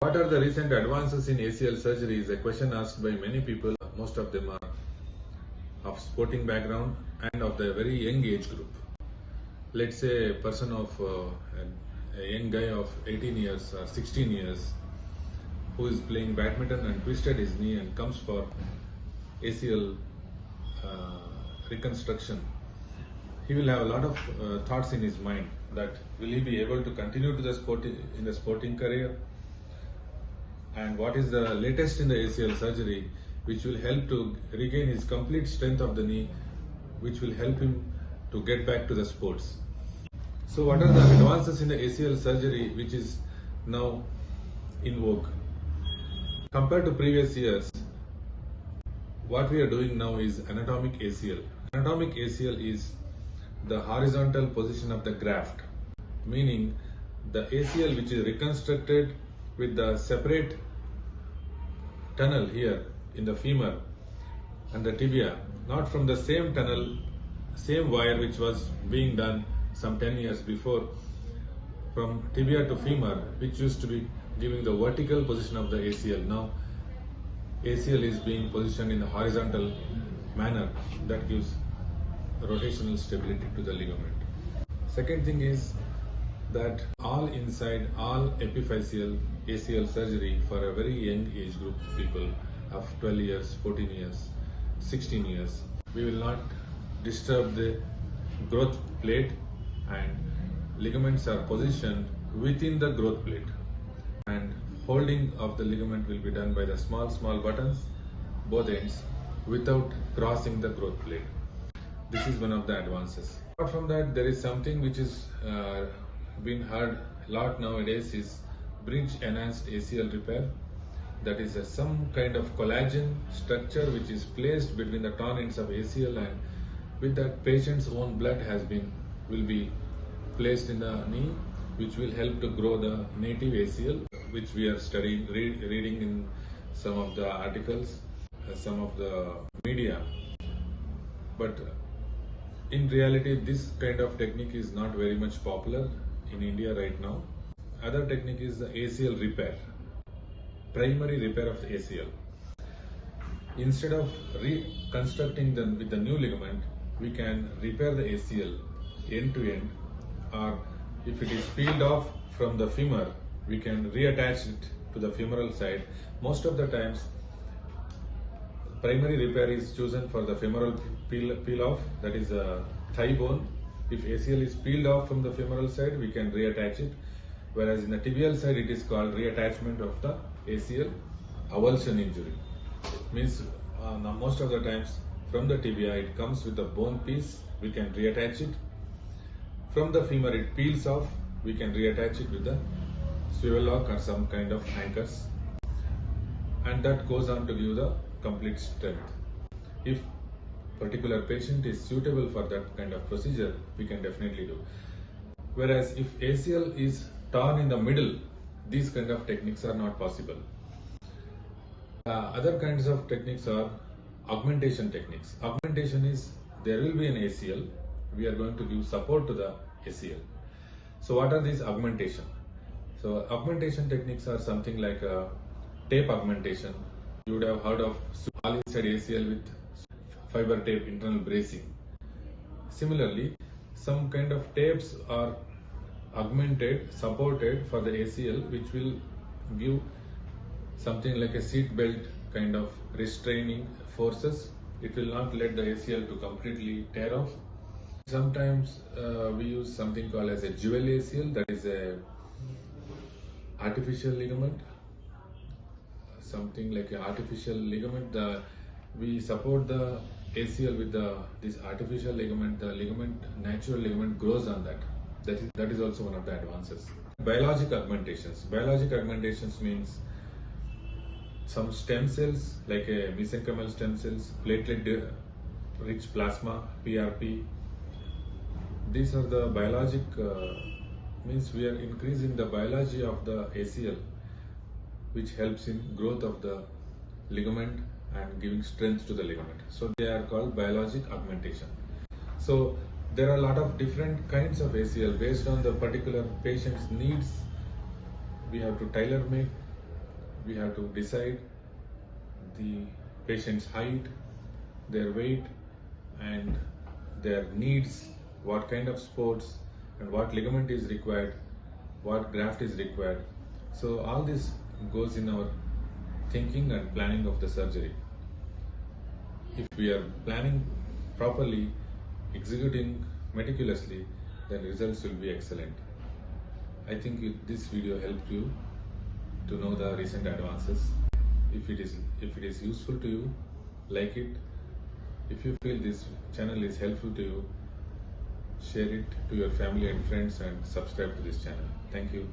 What are the recent advances in ACL surgery is a question asked by many people. Most of them are of sporting background and of the very young age group. Let's say a person of a young guy of 18 years or 16 years who is playing badminton and twisted his knee and comes for ACL reconstruction. He will have a lot of thoughts in his mind that will he be able to continue to the sporting career, and what is the latest in the ACL surgery which will help to regain his complete strength of the knee, which will help him to get back to the sports. So what are the advances in the ACL surgery which is now in vogue? Compared to previous years, what we are doing now is anatomic ACL. Anatomic ACL is the horizontal position of the graft, meaning the ACL which is reconstructed with the separate tunnel here in the femur and the tibia, not from the same tunnel, same wire which was being done some 10 years before from tibia to femur, which used to be giving the vertical position of the ACL. Now ACL is being positioned in a horizontal manner that gives rotational stability to the ligament. Second thing is that all epiphyseal ACL surgery for a very young age group people of 12 years, 14 years, 16 years. We will not disturb the growth plate, and ligaments are positioned within the growth plate, and holding of the ligament will be done by the small buttons both ends without crossing the growth plate. This is one of the advances. Apart from that, there is something which is been heard a lot nowadays is bridge enhanced ACL repair. That is some kind of collagen structure which is placed between the torn ends of ACL, and with that patient's own blood will be placed in the knee, which will help to grow the native ACL, which we are studying, reading in some of the articles, some of the media. But in reality, this kind of technique is not very much popular in India right now. Other technique is the ACL repair, primary repair of the ACL. Instead of reconstructing them with the new ligament, we can repair the ACL end to end, or if it is peeled off from the femur, we can reattach it to the femoral side. Most of the times, primary repair is chosen for the femoral peel off, that is a thigh bone. If ACL is peeled off from the femoral side, we can reattach it. Whereas in the tibial side, it is called reattachment of the ACL avulsion injury. Means most of the times from the tibia it comes with a bone piece, we can reattach it. From the femur it peels off, we can reattach it with the swivel lock or some kind of anchors, and that goes on to give the complete strength. If particular patient is suitable for that kind of procedure, we can definitely do. Whereas if ACL is torn in the middle, these kind of techniques are not possible. Other kinds of techniques are augmentation techniques. Augmentation is, there will be an ACL, we are going to give support to the ACL. So what are these augmentation? So augmentation techniques are something like tape augmentation. You would have heard of all inside ACL with fiber tape internal bracing. Similarly, some kind of tapes are augmented, supported for the ACL, which will give something like a seat belt kind of restraining forces. It will not let the ACL to completely tear off. Sometimes we use something called as a jewel ACL, that is a artificial ligament. Something like an artificial ligament. We support the ACL with this artificial ligament. The natural ligament grows on that. That is also one of the advances. Biologic augmentations. Biologic augmentations means some stem cells like a mesenchymal stem cells, platelet-rich plasma, PRP. These are the biologic, means we are increasing the biology of the ACL, which helps in growth of the ligament and giving strength to the ligament. So they are called biologic augmentation. So there are a lot of different kinds of ACL based on the particular patient's needs. We have to tailor make we have to decide the patient's height, their weight, and their needs, what kind of sports and what ligament is required, what graft is required. So all this goes in our thinking and planning of the surgery. If we are planning properly, executing meticulously, then results will be excellent. I think this video helped you to know the recent advances. If it is useful to you, like it. If you feel this channel is helpful to you, share it to your family and friends and subscribe to this channel. Thank you.